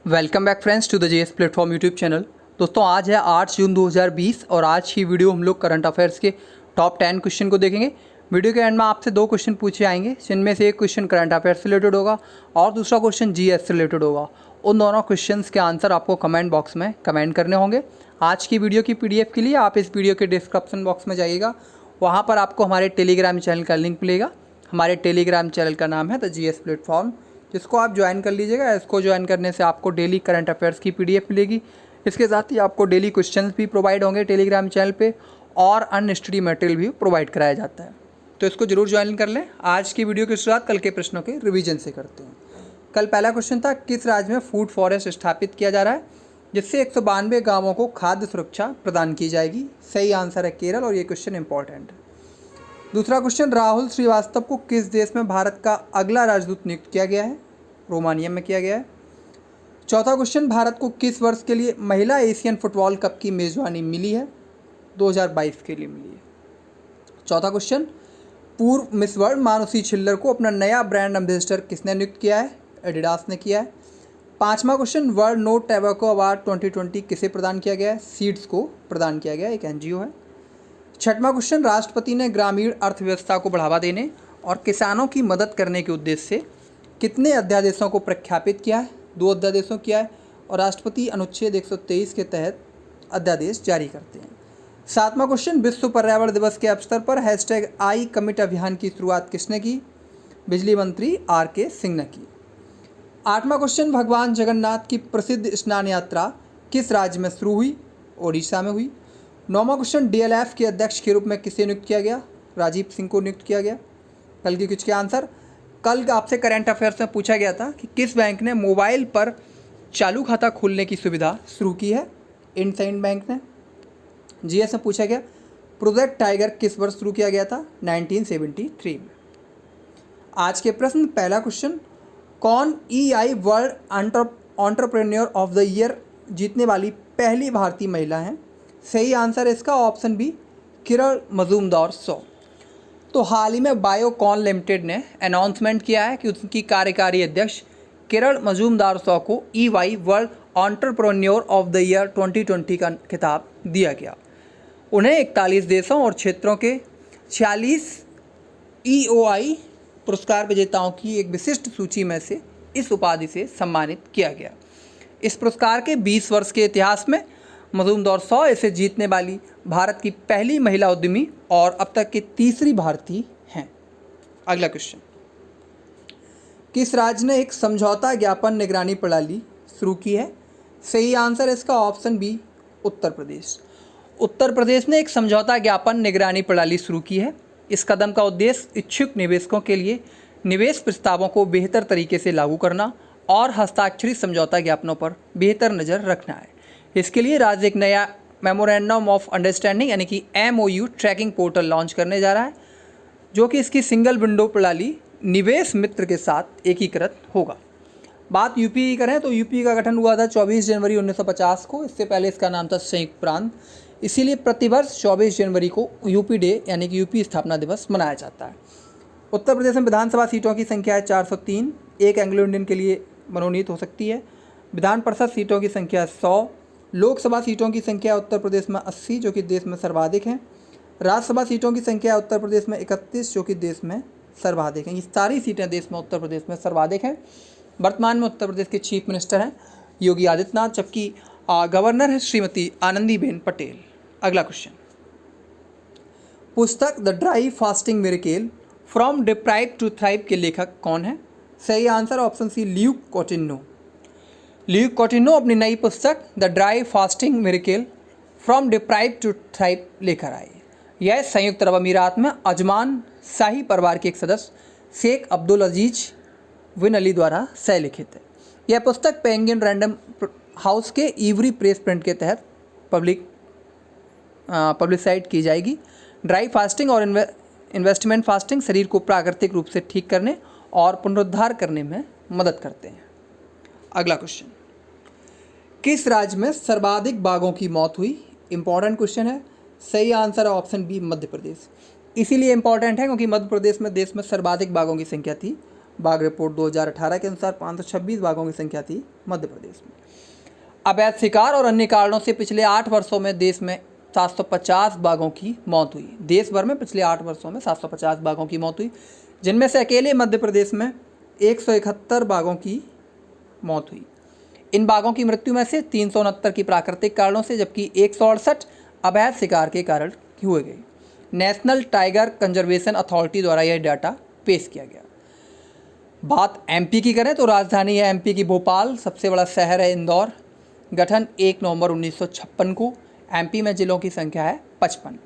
Welcome back friends to the JS platform YouTube channel. दोस्तों आज है 8 जून 2020 और आज की वीडियो हम लोग करंट अफेयर्स के टॉप 10 क्वेश्चन को देखेंगे। वीडियो के एंड में आपसे 2 क्वेश्चन पूछे आएंगे, जिनमें से एक क्वेश्चन करंट अफेयर्स से रिलेटेड होगा और दूसरा क्वेश्चन जीएस से रिलेटेड होगा। उन दोनों क्वेश्चंस के आंसर आपको कमेंट बॉक्स में कमेंट करने होंगे। आज की वीडियो की पीडीएफ के लिए आप इस वीडियो के डिस्क्रिप्शन बॉक्स में जाइएगा, वहाँ पर आपको हमारे टेलीग्राम चैनल का लिंक मिलेगा। हमारे टेलीग्राम चैनल का नाम है द जीएस प्लेटफॉर्म, जिसको आप ज्वाइन कर लीजिएगा। इसको ज्वाइन करने से आपको डेली करंट अफेयर्स की पीडीएफ मिलेगी। इसके साथ ही आपको डेली क्वेश्चंस भी प्रोवाइड होंगे टेलीग्राम चैनल पे और अन्य स्टडी मटेरियल भी प्रोवाइड कराया जाता है, तो इसको जरूर ज्वाइन कर लें। आज की वीडियो की शुरुआत कल के प्रश्नों के रिवीजन से करते हैं। कल पहला क्वेश्चन था, किस राज्य में फूड फॉरेस्ट स्थापित किया जा रहा है जिससे 192 गाँवों को खाद्य सुरक्षा प्रदान की जाएगी? सही आंसर है केरल, और ये क्वेश्चन इंपॉर्टेंट है। दूसरा क्वेश्चन, राहुल श्रीवास्तव को किस देश में भारत का अगला राजदूत नियुक्त किया गया है? रोमानिया में किया गया है। चौथा क्वेश्चन, भारत को किस वर्ष के लिए महिला एशियन फुटबॉल कप की मेजबानी मिली है? 2022 के लिए मिली है। चौथा क्वेश्चन, पूर्व मिस वर्ल्ड मानुषी छिल्लर को अपना नया ब्रांड एम्बेसडर किसने नियुक्त किया है? एडिडास ने किया है। पांचवा question, world no tobacco award 2020 किसे प्रदान किया गया है? सीड्स को प्रदान किया गया, एक एनजीओ है। छठवां क्वेश्चन, राष्ट्रपति ने ग्रामीण अर्थव्यवस्था को बढ़ावा देने और किसानों की मदद करने के उद्देश्य से कितने अध्यादेशों को प्रख्यापित किया है? 2 अध्यादेशों किया है, और राष्ट्रपति अनुच्छेद 123 के तहत अध्यादेश जारी करते हैं। सातवां क्वेश्चन, विश्व पर्यावरण दिवस के अवसर पर #I कमिट अभियान की शुरुआत किसने की? बिजली मंत्री RK सिंह ने की। आठवां क्वेश्चन, भगवान जगन्नाथ की प्रसिद्ध स्नान यात्रा किस राज्य में शुरू हुई? ओडिशा में हुई। नौवां क्वेश्चन, DLF के अध्यक्ष के रूप में किसे नियुक्त किया गया? राजीव सिंह को नियुक्त किया गया। कल की कुछ के आंसर, कल आपसे करंट अफेयर्स में पूछा गया था कि किस बैंक ने मोबाइल पर चालू खाता खोलने की सुविधा शुरू की है? इंडसइंड बैंक ने। जीएस में पूछा गया, प्रोजेक्ट टाइगर किस वर्ष शुरू किया गया था? 1973 में। आज के प्रश्न, पहला क्वेश्चन, कौन EI world entrepreneur of the year जीतने वाली पहली भारतीय महिला है? सही आंसर है इसका ऑप्शन बी, किरण मजूमदार-शॉ। तो हाल ही में बायोकॉन लिमिटेड ने अनाउंसमेंट किया है कि उनकी कार्यकारी अध्यक्ष किरण मजूमदार-शॉ को EY world entrepreneur of the year 2020 का खिताब दिया गया। उन्हें 41 देशों और क्षेत्रों के 46 EOI पुरस्कार विजेताओं की एक विशिष्ट सूची में से इस उपाधि से सम्मानित किया गया। इस पुरस्कार के 20 वर्ष के इतिहास में मजूमदार-शॉ इसे जीतने वाली भारत की पहली महिला उद्यमी और अब तक की तीसरी भारतीय हैं। अगला क्वेश्चन, किस राज्य ने एक समझौता ज्ञापन निगरानी प्रणाली शुरू की है? सही आंसर है इसका ऑप्शन बी, उत्तर प्रदेश। उत्तर प्रदेश ने एक समझौता ज्ञापन निगरानी प्रणाली शुरू की है। इस कदम का उद्देश्य इच्छुक निवेशकों के लिए निवेश प्रस्तावों को बेहतर तरीके से लागू करना और हस्ताक्षरित समझौता ज्ञापनों पर बेहतर नज़र रखना है। इसके लिए राज्य एक नया मेमोरेंडम ऑफ अंडरस्टैंडिंग यानी कि MOU ट्रैकिंग पोर्टल लॉन्च करने जा रहा है, जो कि इसकी सिंगल विंडो प्रणाली निवेश मित्र के साथ एकीकृत होगा। बात यूपी की करें तो यूपी का गठन हुआ था 24 जनवरी 1950 को। इससे पहले इसका नाम था संयुक्त प्रांत। इसीलिए प्रतिवर्ष 24 जनवरी को यूपी डे यानी कि यूपी स्थापना दिवस मनाया जाता है। उत्तर प्रदेश में विधानसभा सीटों की संख्या है 403, एक एंग्लो इंडियन के लिए मनोनीत हो सकती है। विधान परिषद सीटों की संख्या 100, लोकसभा सीटों की संख्या उत्तर प्रदेश में 80 जो कि देश में सर्वाधिक है। राज्यसभा सीटों की संख्या उत्तर प्रदेश में 31 जो कि देश में सर्वाधिक हैं। ये सारी सीटें देश में उत्तर प्रदेश में सर्वाधिक हैं। वर्तमान में उत्तर प्रदेश के चीफ मिनिस्टर हैं योगी आदित्यनाथ, जबकि गवर्नर है श्रीमती आनंदीबेन पटेल। अगला क्वेश्चन, पुस्तक the dry fasting miracle from deprive to thrive के लेखक कौन है? सही answer option C, Luke Coutinho. Luke Coutinho अपनी नई पुस्तक the dry fasting miracle from deprive to thrive लेकर आए। यह संयुक्त अरब अमीरात में अजमान शाही परिवार के एक सदस्य शेख अब्दुल अजीज बिन अली द्वारा सह लिखित है। यह पुस्तक पेंगुइन रैंडम हाउस के इवरी प्रेस प्रिंट के तहत पब्लिसाइड की जाएगी। ड्राई फास्टिंग और इन्वेस्टमेंट फास्टिंग शरीर को प्राकृतिक रूप से ठीक करने और पुनरुद्धार करने में मदद करते हैं। अगला क्वेश्चन, किस राज्य में सर्वाधिक बाघों की मौत हुई? इंपॉर्टेंट क्वेश्चन है। सही आंसर है ऑप्शन बी, मध्य प्रदेश। इसीलिए इंपॉर्टेंट है क्योंकि मध्य प्रदेश में देश में सर्वाधिक बाघों की संख्या थी। बाघ रिपोर्ट 2018 के अनुसार 526 बाघों की संख्या थी मध्य प्रदेश में। अवैध शिकार और अन्य कारणों से पिछले 8 वर्षों में देश में 750 बाघों की मौत हुई। देश भर में पिछले 8 वर्षों में 750 बाघों की मौत हुई, जिनमें से अकेले मध्य प्रदेश में 171 बाघों की मौत हुई। इन बाघों की मृत्यु में से 369 की प्राकृतिक कारणों से, जबकि 168 अवैध शिकार के कारण हुए गए। नेशनल टाइगर कंजर्वेशन अथॉरिटी द्वारा यह डाटा पेश किया गया। बात एमपी की करें तो राजधानी है एमपी की भोपाल, सबसे बड़ा शहर है इंदौर। गठन 1 नवंबर 1956 को। एमपी में जिलों की संख्या है 55।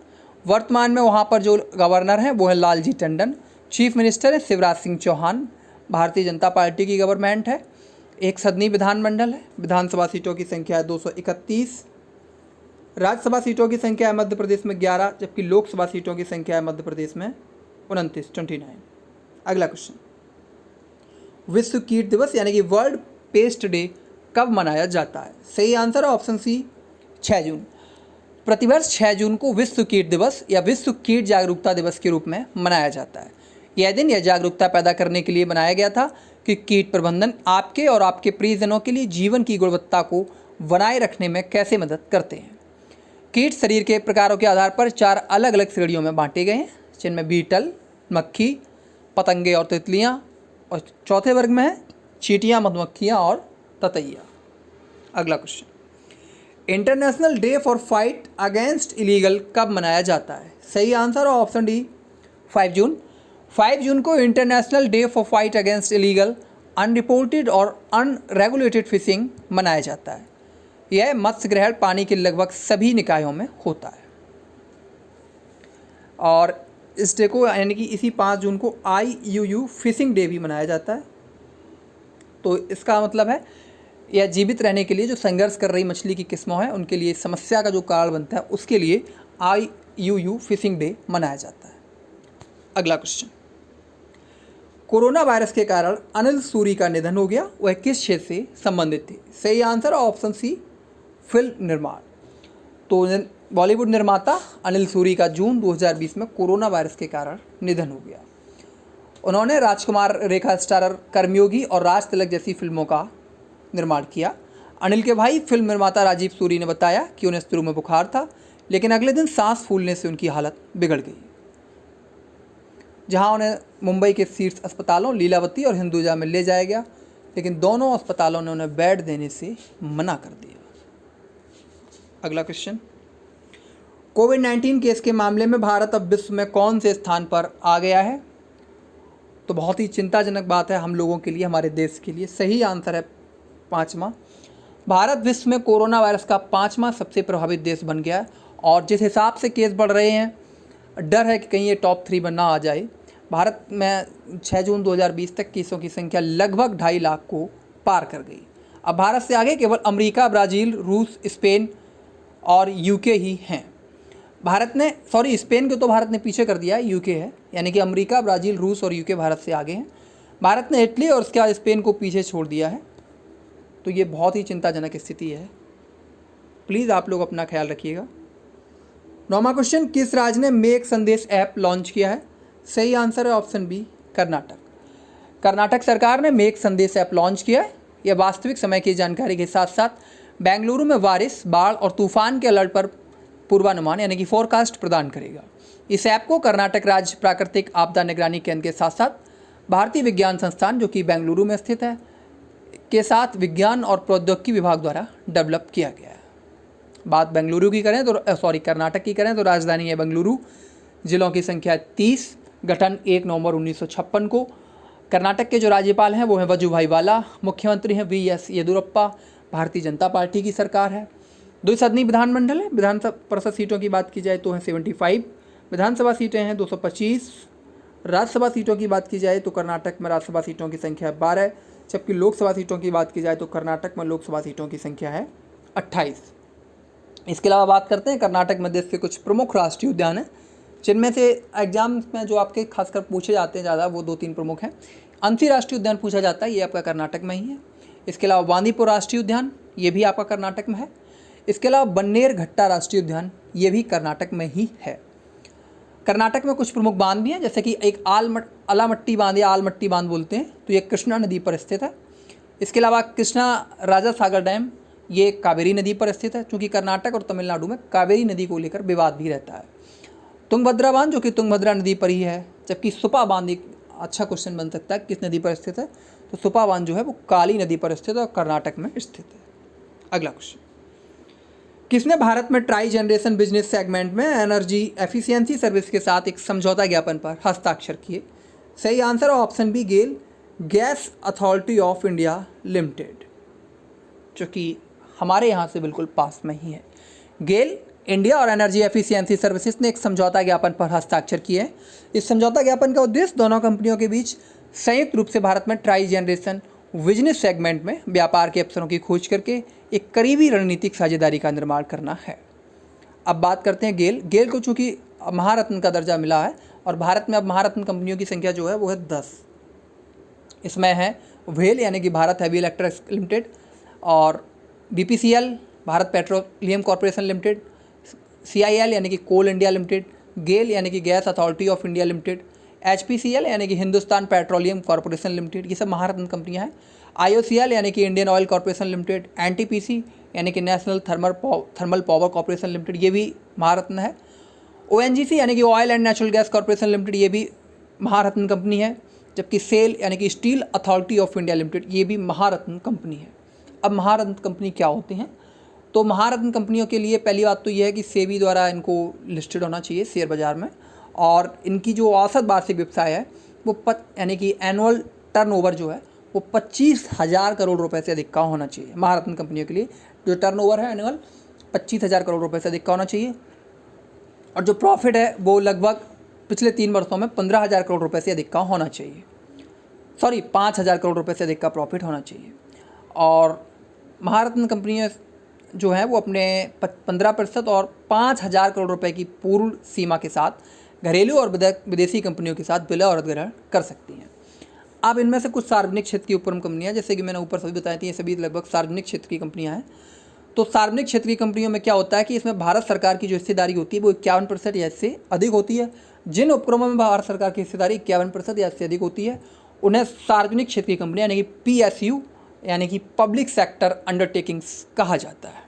वर्तमान में वहाँ पर जो गवर्नर हैं वो है लालजी टंडन। चीफ मिनिस्टर है शिवराज सिंह चौहान। भारतीय जनता पार्टी की गवर्नमेंट है। एक सदनी विधानमंडल है। विधानसभा सीटों की संख्या है 231। राज्यसभा सीटों की संख्या है मध्य प्रदेश में 11, जबकि लोकसभा सीटों की संख्या है मध्य प्रदेश में 29। अगला क्वेश्चन, विश्व कीट दिवस यानी कि वर्ल्ड पेस्ट डे कब मनाया जाता है? सही आंसर है ऑप्शन सी, 6 जून। प्रतिवर्ष 6 जून को विश्व कीट दिवस या विश्व कीट जागरूकता दिवस के रूप में मनाया जाता है। यह दिन यह जागरूकता पैदा करने के लिए बनाया गया था कि कीट प्रबंधन आपके और आपके प्रियजनों के लिए जीवन की गुणवत्ता को बनाए रखने में कैसे मदद करते हैं। कीट शरीर के प्रकारों के आधार पर 4 अलग अलग श्रेणियों में बांटे गए हैं, जिनमें बीटल, मक्खी, पतंगे और तितलियाँ, और चौथे वर्ग में है चींटियाँ, मधुमक्खियाँ और ततैया। अगला question, international day for fight against illegal कब मनाया जाता है? सही आंसर है ऑप्शन डी, 5 जून। 5 जून को international day for fight against illegal, unreported और अनरेगुलेटेड फिशिंग मनाया जाता है। यह मत्स्य ग्रहण पानी के लगभग सभी निकायों में होता है। और इस डे को यानी कि इसी 5 जून को IUU फिशिंग डे भी मनाया जाता है। तो इसका मतलब है यह जीवित रहने के लिए जो संघर्ष कर रही मछली की किस्मों हैं उनके लिए समस्या का जो कारण बनता है उसके लिए IUU फिशिंग डे मनाया जाता है। अगला क्वेश्चन, कोरोना वायरस के कारण अनिल सूरी का निधन हो गया, वह किस क्षेत्र से संबंधित थे? सही आंसर ऑप्शन सी, फिल्म निर्माण। तो बॉलीवुड निर्माता अनिल सूरी का जून 2020 में कोरोना वायरस के कारण निधन हो गया। उन्होंने राजकुमार, रेखा स्टारर, कर्मयोगी और राज तिलक जैसी फिल्मों का निर्माण किया। अनिल के भाई फिल्म निर्माता राजीव सूरी ने बताया कि उन्हें शुरू में बुखार था, लेकिन अगले दिन सांस फूलने से उनकी हालत बिगड़ गई, जहां उन्हें मुंबई के शीर्ष अस्पतालों लीलावती और हिंदुजा में ले जाया गया, लेकिन दोनों अस्पतालों ने उन्हें बेड देने से मना कर दिया। अगला क्वेश्चन, कोविड-19 केस के मामले में भारत अब विश्व में कौन से स्थान पर आ गया है? तो बहुत ही चिंताजनक बात है हम लोगों के लिए, हमारे देश के लिए। सही आंसर है 5वां। भारत विश्व में कोरोना वायरस का 5वां सबसे प्रभावित देश बन गया है। और जिस हिसाब से केस बढ़ रहे हैं, डर है कि कहीं ये टॉप 3 में ना आ जाए। भारत में 6 जून 2020 तक केसों की संख्या लगभग 2.5 लाख को पार कर गई। अब भारत से आगे केवल अमेरिका, ब्राज़ील, रूस, स्पेन और यूके ही हैं। स्पेन को तो भारत ने पीछे कर दिया है, यूके है, यानी कि अमेरिका, ब्राज़ील, रूस और यूके भारत से आगे हैं। भारत ने इटली और उसके बाद स्पेन को पीछे छोड़ दिया है। तो ये बहुत ही चिंताजनक स्थिति है। प्लीज़ आप लोग अपना ख्याल रखिएगा। 9वां क्वेश्चन, किस राज्य ने मेक संदेश ऐप लॉन्च किया है? सही आंसर है ऑप्शन बी, कर्नाटक। कर्नाटक सरकार ने मेक संदेश ऐप लॉन्च किया है। यह वास्तविक समय की जानकारी के साथ साथ बेंगलुरु में बारिश, बाढ़ और तूफान के अलर्ट पर पूर्वानुमान यानी कि फोरकास्ट प्रदान करेगा। इस ऐप को कर्नाटक राज्य प्राकृतिक आपदा निगरानी केंद्र के साथ साथ भारतीय विज्ञान संस्थान, जो कि बेंगलुरु में स्थित है, के साथ विज्ञान और प्रौद्योगिकी विभाग द्वारा डेवलप किया गया है। बात बेंगलुरु की करें तो कर्नाटक की करें तो राजधानी है बेंगलुरु। जिलों की संख्या 30। गठन 1 नवंबर 1956 को। कर्नाटक के जो राज्यपाल हैं वो हैं वजुभाई वाला। मुख्यमंत्री हैं VS येदियुरप्पा। भारतीय जनता पार्टी की सरकार है। 2 सदनी विधानमंडल है। विधानसभा परिषद सीटों की बात की जाए तो हैं 75। विधानसभा सीटें हैं 225। राज्यसभा सीटों की बात की जाए तो कर्नाटक में राज्यसभा सीटों की संख्या 12, जबकि लोकसभा सीटों की बात की जाए तो कर्नाटक में लोकसभा सीटों की संख्या है 28। इसके अलावा बात करते हैं कर्नाटक में देश के कुछ प्रमुख राष्ट्रीय उद्यान हैं, जिनमें से एग्जाम्स में जो आपके खासकर पूछे जाते हैं ज़्यादा, वो 2-3 प्रमुख हैं। अंसी राष्ट्रीय उद्यान पूछा जाता है, ये आपका कर्नाटक में ही है। इसके अलावा बांदीपुर राष्ट्रीय उद्यान, ये भी आपका कर्नाटक में है। इसके अलावा बन्नेर घट्टा राष्ट्रीय उद्यान, ये भी कर्नाटक में ही है। कर्नाटक में कुछ प्रमुख बांध भी हैं, जैसे कि एक आलामट्टी बांध या आलमट्टी बांध बोलते हैं, तो ये कृष्णा नदी पर स्थित है। इसके अलावा कृष्णा राजा सागर डैम, ये कावेरी नदी पर स्थित है, क्योंकि कर्नाटक और तमिलनाडु में कावेरी नदी को लेकर विवाद भी रहता है। तुंगभद्रा बांध जो कि तुंगभद्रा नदी पर ही है, जबकि सुपा बांध एक अच्छा क्वेश्चन बन सकता है, किस नदी पर स्थित है, तो सुपा बांध जो है वो काली नदी पर स्थित है और कर्नाटक में स्थित है। अगला क्वेश्चन, किसने भारत में ट्राई जनरेशन बिजनेस सेगमेंट में एनर्जी एफिशिएंसी सर्विस के साथ एक समझौता ज्ञापन पर हस्ताक्षर किए? सही answer option B, GAIL Gas Authority of India Limited, जो कि हमारे यहाँ से बिल्कुल पास में ही है। गेल इंडिया और एनर्जी एफिशिएंसी सर्विसेज ने एक समझौता ज्ञापन पर हस्ताक्षर किए हैं। इस समझौता ज्ञापन का उद्देश्य दोनों कंपनियों के बीच संयुक्त रूप से भारत में ट्राई जनरेशन बिजनेस सेगमेंट में व्यापार के अवसरों की खोज करके एक करीबी रणनीतिक साझेदारी का निर्माण करना है। अब बात करते हैं गेल। गेल को चूँकि महारत्न का दर्जा मिला है और भारत में अब महारत्न कंपनियों की संख्या जो है वो है 10। इसमें है वेल यानी कि भारत हैवी इलेक्ट्रिक्स लिमिटेड, और BPCL Bharat petroleum corporation limited, CIL यानी कि कोल इंडिया लिमिटेड, गेल यानी कि gas Authority of India limited, HPCL यानी कि हिंदुस्तान पेट्रोलियम कॉरपोरेशन लिमिटेड, ये सब महारत्न कंपनियां हैं। IOCL यानी कि Indian oil corporation limited, NTPC यानी कि national thermal power corporation limited, ये भी महारत्न है। ONGC यानी कि oil and natural gas corporation limited, ये भी महारत्न कंपनी है। जबकि सेल यानी कि steel authority of India limited, ये भी महारत्न कंपनी है। अब महारत्न कंपनी क्या होती हैं? तो महारत्न कंपनियों के लिए पहली बात तो यह है कि सेबी द्वारा इनको लिस्टेड होना चाहिए शेयर बाज़ार में, और इनकी जो औसत वार्षिक व्यवसाय है वो यानी कि एनुअल टर्नओवर जो है वो 25,000 करोड़ रुपए से अधिक का होना चाहिए। महारत्न कंपनियों के लिए जो टर्नओवर है एनुअल 25,000 करोड़ रुपए से अधिक का होना चाहिए, और जो प्रॉफिट है वो लगभग पिछले 3 वर्षों में 15,000 करोड़ रुपए से अधिक का होना चाहिए। 5,000 करोड़ रुपए से अधिक का प्रॉफिट होना चाहिए। और महारत्न कंपनियाँ जो हैं वो अपने 15% और 5,000 करोड़ रुपए की पूर्व सीमा के साथ घरेलू और विदेशी कंपनियों के साथ विलय और अधिग्रहण कर सकती हैं। अब इनमें से कुछ सार्वजनिक क्षेत्र की उपक्रम कंपनियां, जैसे कि मैंने ऊपर सभी बताई थी, ये सभी लगभग सार्वजनिक क्षेत्र की कंपनियां हैं। तो सार्वजनिक क्षेत्र की कंपनियों में क्या होता है कि इसमें भारत सरकार की जो हिस्सेदारी होती है वो 51% या इससे अधिक होती है। जिन उपक्रमों में भारत सरकार की हिस्सेदारी 51% या इससे अधिक होती है उन्हें सार्वजनिक क्षेत्र की कंपनियां यानी कि PSU यानी कि पब्लिक सेक्टर अंडरटेकिंग्स कहा जाता है।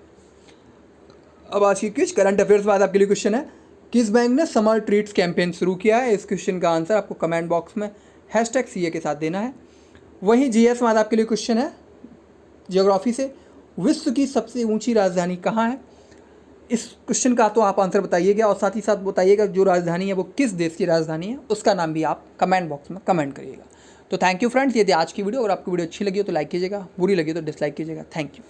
अब आज की क्विज करंट अफेयर्स बाद आपके लिए क्वेश्चन है, किस बैंक ने समर ट्रीट्स कैंपेन शुरू किया है? इस क्वेश्चन का आंसर आपको कमेंट बॉक्स में #CA के साथ देना है। वहीं GS में आज आपके लिए क्वेश्चन है ज्योग्राफी से, विश्व की सबसे ऊंची राजधानी कहाँ है? इस क्वेश्चन का तो आप आंसर बताइएगा और साथ ही साथ बताइएगा जो राजधानी है वो किस देश की राजधानी है, उसका नाम भी आप कमेंट बॉक्स में कमेंट करिएगा। तो थैंक यू फ्रेंड्स, ये थी आज की वीडियो। अगर आपको वीडियो अच्छी लगी हो तो लाइक कीजिएगा, बुरी लगी तो डिसलाइक कीजिएगा। Thank you.